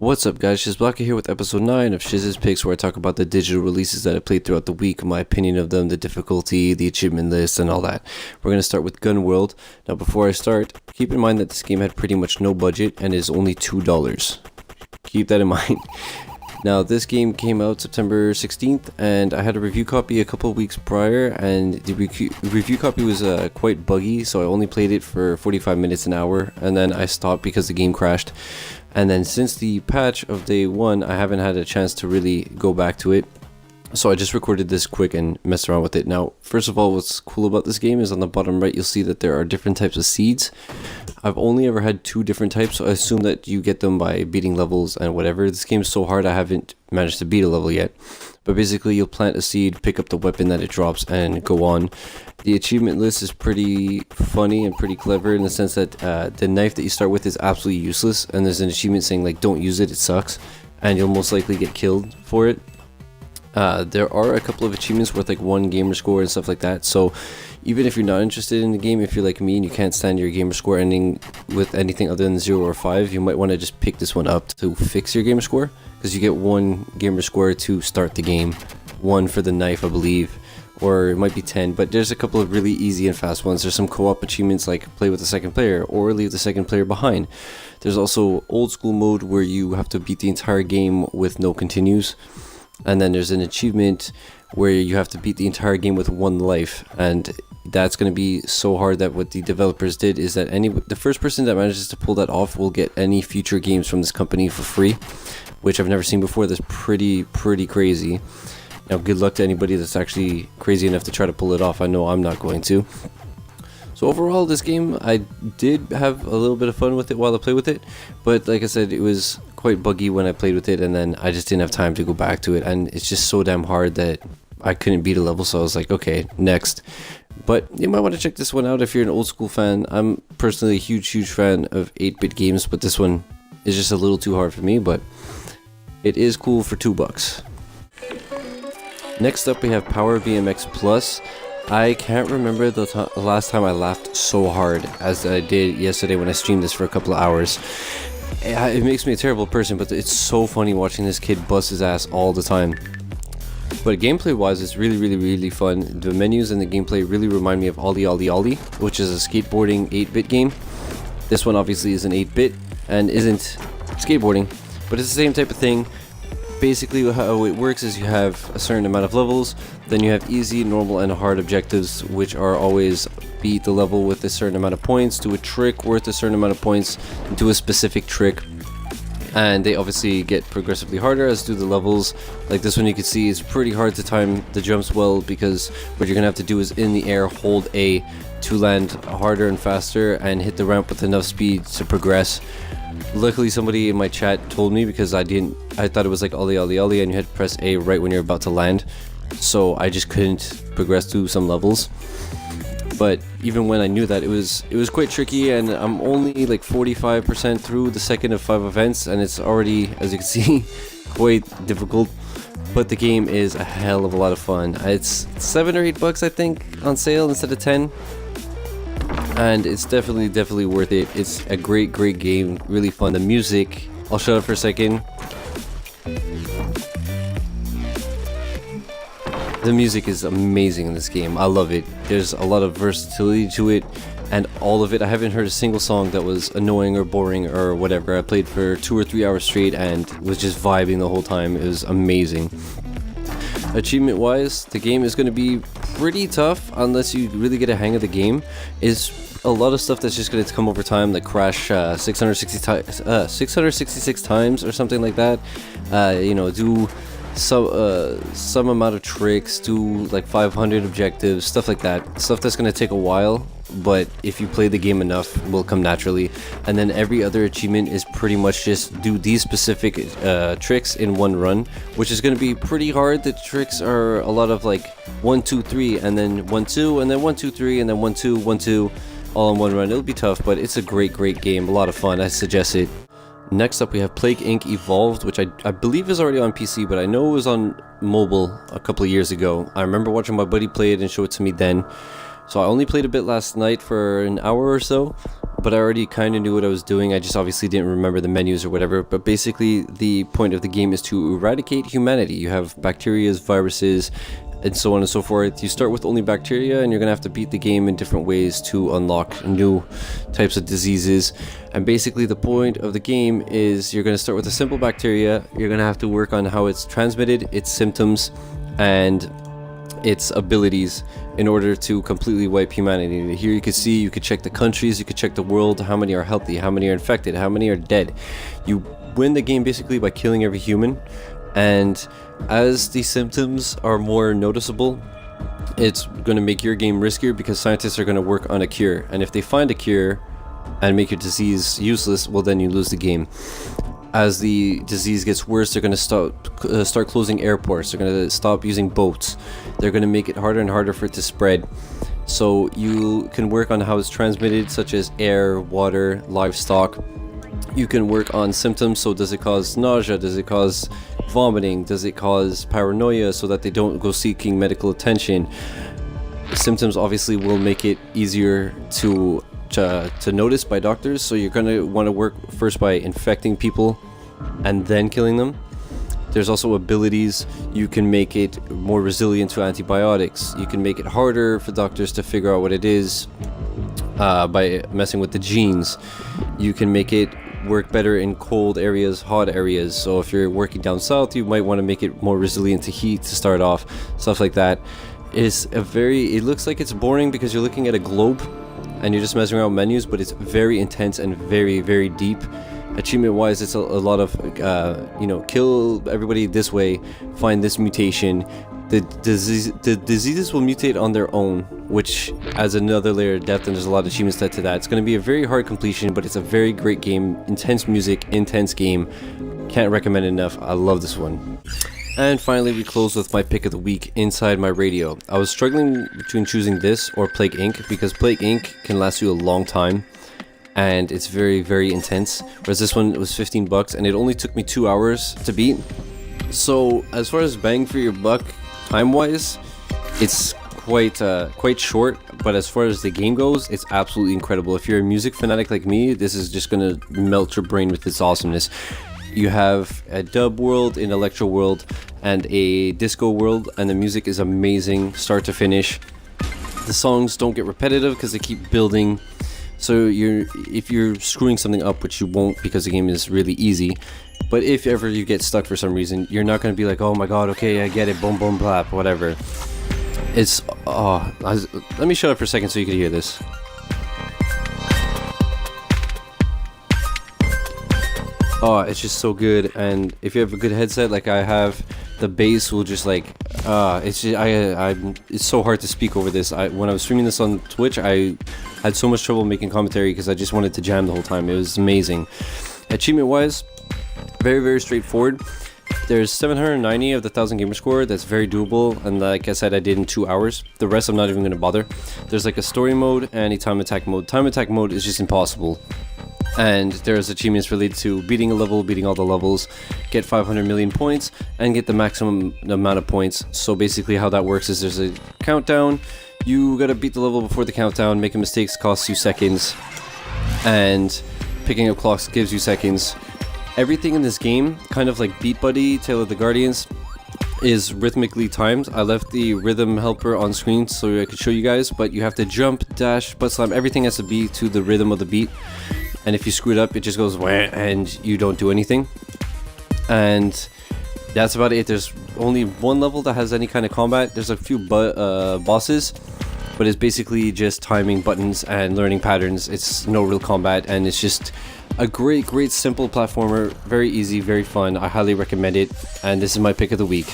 What's up, guys? Shiz here with episode 9 of Shiz's Picks, where I talk about the digital releases that I played throughout the week, my opinion of them, the difficulty, the achievement list, and all that. We're going to start with GunWorld. Now, before I start, keep in mind that this game had pretty much no budget and is only $2. Keep that in mind. Now, this game came out September 16th, and I had a review copy a couple weeks prior, and the review copy was quite buggy, so I only played it for 45 minutes an hour, and then I stopped because the game crashed. And then since the patch of day 1, I haven't had a chance to really go back to it. So I just recorded this quick and messed around with it. Now, first of all, what's cool about this game is on the bottom right, you'll see that there are different types of seeds. I've only ever had 2 different types, so I assume that you get them by beating levels and whatever. This game's so hard I haven't managed to beat a level yet. But basically, you'll plant a seed, pick up the weapon that it drops, and go on. The achievement list is pretty funny and pretty clever in the sense that the knife that you start with is absolutely useless, and there's an achievement saying like, don't use it, it sucks, and you'll most likely get killed for it. There are a couple of achievements worth like 1 gamer score and stuff like that, so even if you're not interested in the game, if you're like me and you can't stand your gamer score ending with anything other than 0 or 5, you might want to just pick this one up to fix your gamer score, because you get 1 gamer score to start the game, 1 for the knife, I believe, or it might be 10, but there's a couple of really easy and fast ones. There's some co-op achievements like play with the second player or leave the second player behind. There's also old school mode where you have to beat the entire game with no continues. And then there's an achievement where you have to beat the entire game with 1 life, and that's going to be so hard that what the developers did is that the first person that manages to pull that off will get any future games from this company for free, which I've never seen before. That's pretty crazy. Now, good luck to anybody that's actually crazy enough to try to pull it off. I know I'm not going to. So overall, this game, I did have a little bit of fun with it while I played with it, but like I said, it was quite buggy when I played with it, and then I just didn't have time to go back to it, and it's just so damn hard that I couldn't beat a level, so I was like, okay, next. But you might want to check this one out if you're an old school fan. I'm personally a huge fan of 8-bit games, but this one is just a little too hard for me, but it is cool for $2. Next up, we have Power BMX Plus. I can't remember the last time I laughed so hard as I did yesterday when I streamed this for a couple of hours. It makes me a terrible person, but it's so funny watching this kid bust his ass all the time. But gameplay wise, it's really fun. The menus and the gameplay really remind me of Ollie Ollie Ollie, which is a skateboarding 8-bit game. This one obviously is an 8-bit and isn't skateboarding, but it's the same type of thing. Basically, how it works is you have a certain amount of levels, then you have easy, normal, and hard objectives, which are always beat the level with a certain amount of points, do a trick worth a certain amount of points, do a specific trick, and they obviously get progressively harder as do the levels. Like this one, you can see it's pretty hard to time the jumps well, because what you're gonna have to do is in the air hold A to land harder and faster and hit the ramp with enough speed to progress. Luckily, somebody in my chat told me, because I thought it was like Ollie Ollie Ollie and you had to press A right when you're about to land, so I just couldn't progress through some levels. But even when I knew that, it was quite tricky, and I'm only like 45% through the second of 5 events, and it's already, as you can see, quite difficult. But the game is a hell of a lot of fun. It's $7 or $8, I think, on sale instead of 10. And it's definitely worth it. It's a great game, really fun. The music, I'll shut up for a second. The music is amazing in this game. I love it. There's a lot of versatility to it, and all of it. I haven't heard a single song that was annoying or boring or whatever. I played for 2 or 3 hours straight and was just vibing the whole time. It was amazing. Achievement wise, the game is going to be pretty tough unless you really get a hang of the game. It's a lot of stuff that's just going to come over time, like crash 666 times or something like that. Do some amount of tricks, do like 500 objectives, stuff like that. Stuff that's going to take a while, but if you play the game enough, will come naturally. And then every other achievement is pretty much just do these specific tricks in 1 run, which is going to be pretty hard. The tricks are a lot of like 1 2 3 and then 1 2 and then 1 2 3 and then 1 2 1 2 all in 1 run. It'll be tough, but it's a great game, a lot of fun. I suggest it. Next up, we have Plague Inc. Evolved, which I believe is already on PC, but I know it was on mobile a couple of years ago. I remember watching my buddy play it and show it to me then. So I only played a bit last night for an hour or so, but I already kind of knew what I was doing. I just obviously didn't remember the menus or whatever. But basically, the point of the game is to eradicate humanity. You have bacteria, viruses, and so on and so forth. You start with only bacteria, and you're gonna have to beat the game in different ways to unlock new types of diseases. And basically the point of the game is you're gonna start with a simple bacteria. You're gonna have to work on how it's transmitted, its symptoms, and its abilities in order to completely wipe humanity. Here you can see, you could check the countries, you could check the world, how many are healthy, how many are infected, how many are dead. You win the game basically by killing every human, and as the symptoms are more noticeable, it's going to make your game riskier because scientists are going to work on a cure, and if they find a cure and make your disease useless, well, then you lose the game. As the disease gets worse, they're going to start closing airports. They're going to stop using boats. They're going to make it harder and harder for it to spread. So you can work on how it's transmitted, such as air, water, livestock. You can work on symptoms. So does it cause nausea? Does it cause vomiting? Does it cause paranoia so that they don't go seeking medical attention? Symptoms obviously will make it easier to notice by doctors, so you're going to want to work first by infecting people and then killing them. There's also abilities. You can make it more resilient to antibiotics. You can make it harder for doctors to figure out what it is by messing with the genes. You can make it work better in cold areas, hot areas. So if you're working down south, you might want to make it more resilient to heat to start off, stuff like that. It looks like it's boring because you're looking at a globe and you're just messing around with menus, but it's very intense and very, very deep. Achievement wise, it's a lot of kill everybody this way, find this mutation. The diseases will mutate on their own, which adds another layer of depth, and there's a lot of achievements to that. It's going to be a very hard completion, but it's a very great game. Intense music, intense game. Can't recommend it enough. I love this one. And finally, we close with my pick of the week, Inside My Radio. I was struggling between choosing this or Plague Inc. because Plague Inc. can last you a long time and it's very, very intense. Whereas this one was $15 and it only took me 2 hours to beat. So as far as bang for your buck, time-wise, it's quite short, but as far as the game goes, it's absolutely incredible. If you're a music fanatic like me, this is just gonna melt your brain with its awesomeness. You have a dub world, an electro world, and a disco world, and the music is amazing, start to finish. The songs don't get repetitive because they keep building. So if you're screwing something up, which you won't because the game is really easy, but if ever you get stuck for some reason, you're not going to be like, oh my god, okay, I get it, boom, boom, blap, whatever. Let me shut up for a second so you can hear this. Oh, it's just so good, and if you have a good headset like I have, the bass will just it's so hard to speak over this. When I was streaming this on Twitch, I had so much trouble making commentary because I just wanted to jam the whole time. It was amazing. Achievement wise, very, very straightforward. There's 790 of the 1000 gamer score. That's very doable, and like I said, I did in 2 hours. The rest I'm not even going to bother. There's like a story mode and a time attack mode. Time attack mode is just impossible. And there's achievements related to beating a level, beating all the levels, get 500 million points, and get the maximum amount of points. So basically how that works is there's a countdown. You gotta beat the level before the countdown. Making mistakes costs you seconds, and picking up clocks gives you seconds. Everything in this game, kind of like Beat Buddy, Tale of the Guardians, is rhythmically timed. I left the rhythm helper on screen so I could show you guys, but you have to jump, dash, butt slam. Everything has to be to the rhythm of the beat. And if you screw it up, it just goes wah, and you don't do anything. And that's about it. There's only one level that has any kind of combat. There's a few bosses, but it's basically just timing buttons and learning patterns. It's no real combat, and it's just a great, great simple platformer. Very easy, very fun. I highly recommend it, and this is my pick of the week.